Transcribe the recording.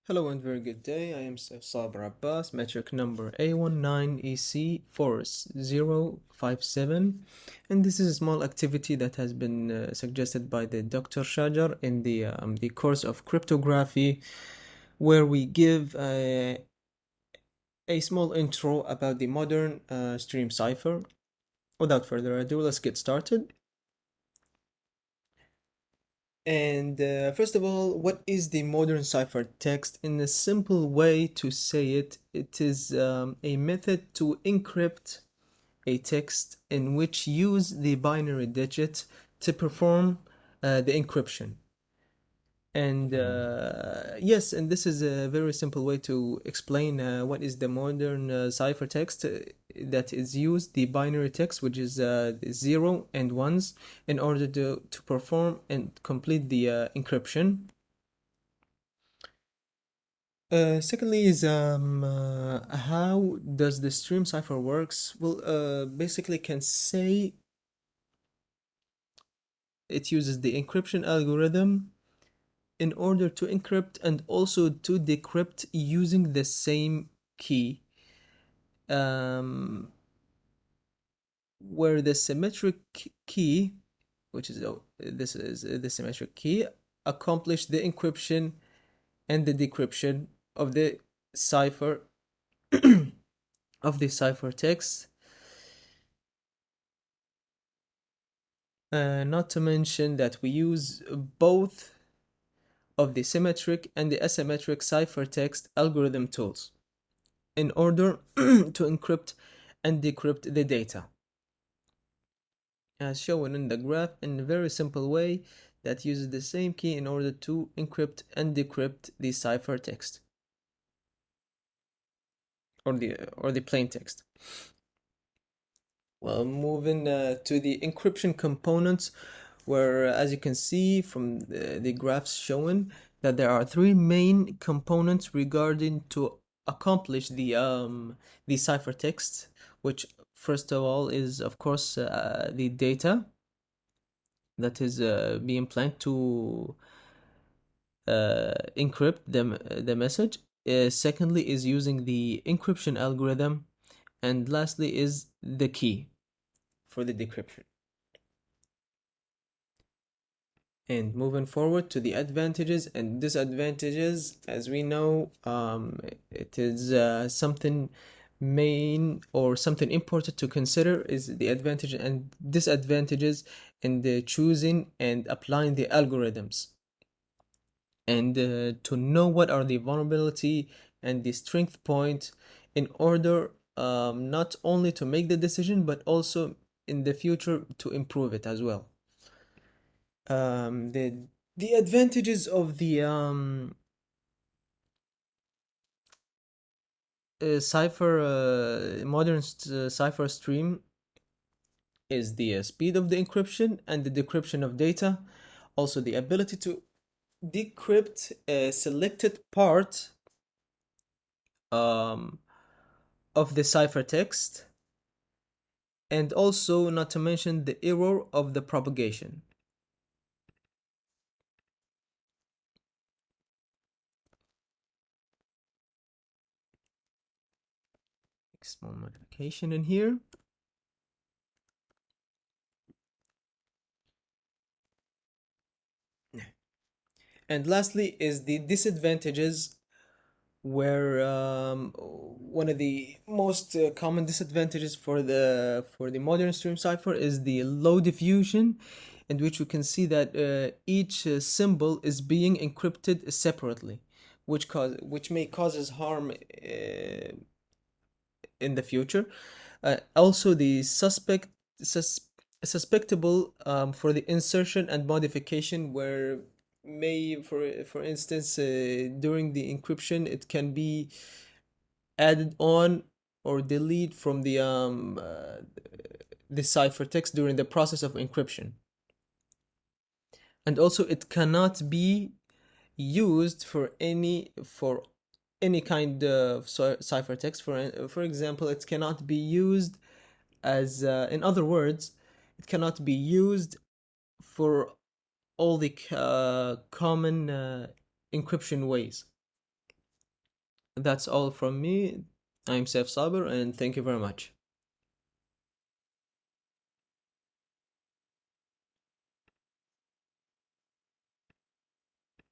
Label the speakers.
Speaker 1: Hello and very good day. I am Saber Abbas, metric number A19EC4057, and this is a small activity that has been suggested by the Dr. Shajar in the course of cryptography, where we give a small intro about the modern stream cipher. Without further ado, let's get started. And first of all, what is the modern ciphertext? In a simple way to say it, it is a method to encrypt a text in which use the binary digit to perform the encryption. And yes, and this is a very simple way to explain what is the modern ciphertext that is used, the binary text, which is the 0 and 1s, in order to perform and complete the encryption. Secondly is how does the stream cipher works? Well, basically can say it uses the encryption algorithm in order to encrypt and also to decrypt using the same key, um, where the symmetric key, which is this is the symmetric key, accomplish the encryption and the decryption of the cipher of the ciphertext. Not to mention that we use both of the symmetric and the asymmetric ciphertext algorithm tools in order to encrypt and decrypt the data, as shown in the graph in a very simple way that uses the same key in order to encrypt and decrypt the ciphertext or the plain text. Well, moving to the encryption components, where as you can see from the graphs showing that there are three main components regarding to accomplish the ciphertext, which first of all is of course the data that is being planned to encrypt the message. Secondly is using the encryption algorithm, and lastly is the key for the decryption. And moving forward to the advantages and disadvantages, as we know, it is something main or something important to consider is the advantage and disadvantages in the choosing and applying the algorithms, and to know what are the vulnerability and the strength point in order not only to make the decision but also in the future to improve it as well. The advantages of the cipher modern cipher stream is the speed of the encryption and the decryption of data, also the ability to decrypt a selected part um, of the ciphertext, and also not to mention the error of the propagation. Small modification in here. And lastly is the disadvantages, where one of the most common disadvantages for the modern stream cipher is the low diffusion, in which we can see that each symbol is being encrypted separately, which may causes harm in the future. Also, the suspectable for the insertion and modification, where may for instance during the encryption it can be added on or delete from the ciphertext during the process of encryption. And also it cannot be used for any kind of ciphertext. For example, it cannot be used as in other words, it cannot be used for all the common encryption ways. That's all from me. I'm Saif Saber, and thank you very much.